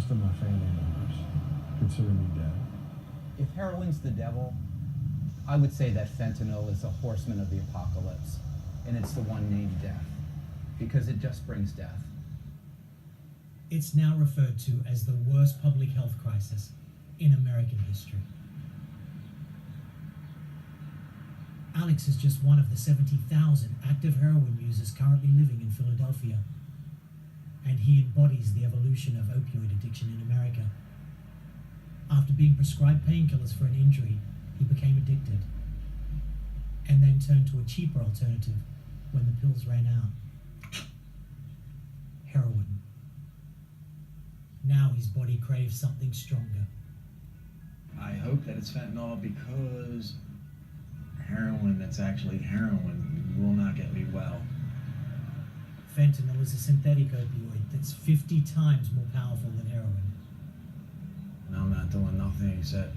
rest of my family members consider me dead. If heroin's the devil, I would say that fentanyl is a horseman of the apocalypse, and it's the one named death, because it just brings death. It's now referred to as the worst public health crisis in American history. Alex is just one of the 70,000 active heroin users currently living in Philadelphia, and he embodies the evolution of opioid addiction in America. After being prescribed painkillers for an injury, he became addicted, and then turned to a cheaper alternative when the pills ran out: heroin. Now his body craves something stronger. I hope that it's fentanyl, because heroin that's actually heroin will not get me well. Fentanyl is a synthetic opioid that's 50 times more powerful than heroin. And I'm not doing nothing except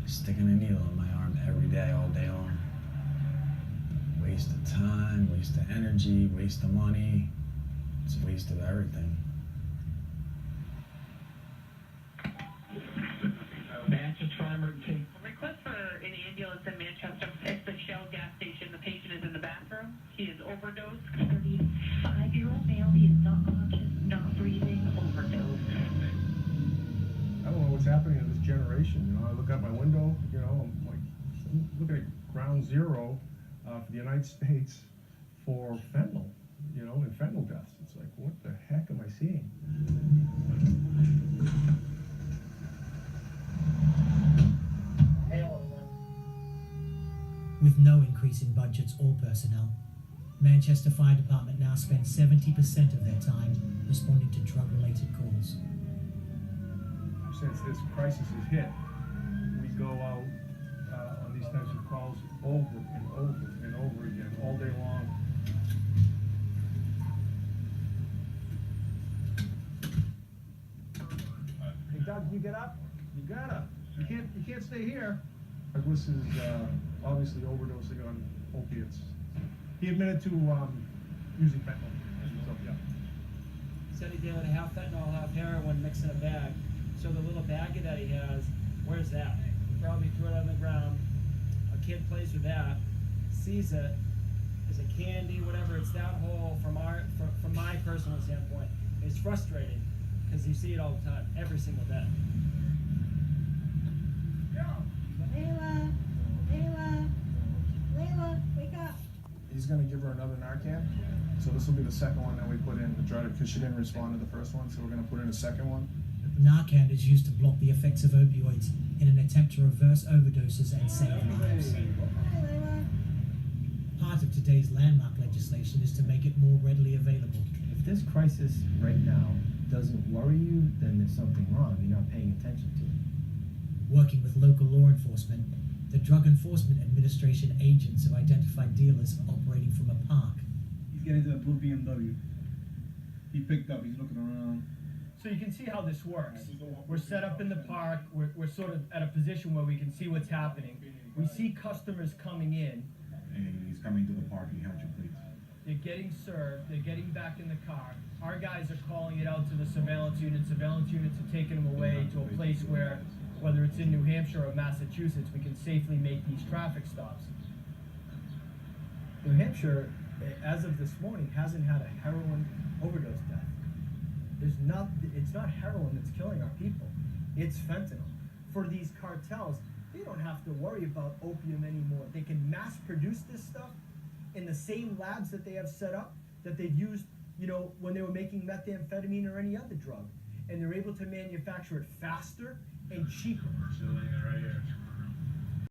sticking a needle in my arm every day, all day long. Waste of time, waste of energy, waste of money. It's a waste of everything. Manchester emergency. Request for an ambulance in Manchester. It's the Shell gas station. The patient is in the bathroom. He is overdosed. 35-year-old male. He is not conscious, not breathing, overdosed. I don't know what's happening to this generation. You know, I look out my window, you know, I'm looking at ground zero for the United States for fentanyl, you know, and fentanyl deaths. It's like, what the heck am I seeing? With no increase in budgets or personnel, Manchester Fire Department now spends 70% of their time responding to drug-related calls. Since this crisis has hit, we go out on these types of calls over and over and over again, all day long. Hey Doug, can you get up? You gotta. You can't stay here. Douglas is obviously overdosing on opiates. He admitted to using fentanyl. So, yeah. Said he did half fentanyl, half heroin mixed in a bag. So the little baggie that he has, where's that? He probably threw it on the ground. A kid plays with that, sees it as a candy, whatever. It's that whole, from my personal standpoint, it's frustrating because you see it all the time, every single day. Layla, wake up. He's gonna give her another Narcan. So this will be the second one that we put in to try to, because she didn't respond to the first one, so we're gonna put in a second one. Narcan is used to block the effects of opioids in an attempt to reverse overdoses and save lives. Hi, Layla. Part of today's landmark legislation is to make it more readily available. If this crisis right now doesn't worry you, then there's something wrong. You're not paying attention to it. Working with local law enforcement, the Drug Enforcement Administration agents have identified dealers operating from a park. He's getting into a blue BMW. He picked up, he's looking around. So you can see how this works. We're set up in the park, we're sort of at a position where we can see what's happening. We see customers coming in. And he's coming to the park, he held your plates. They're getting served, they're getting back in the car. Our guys are calling it out to the surveillance units. Surveillance units are taking them away to a place where, whether it's in New Hampshire or Massachusetts, we can safely make these traffic stops. New Hampshire, as of this morning, hasn't had a heroin overdose death. It's not heroin that's killing our people, it's fentanyl. For these cartels, they don't have to worry about opium anymore. They can mass produce this stuff in the same labs that they have set up that they've used, you know, when they were making methamphetamine or any other drug. And they're able to manufacture it faster and cheaper. Right here.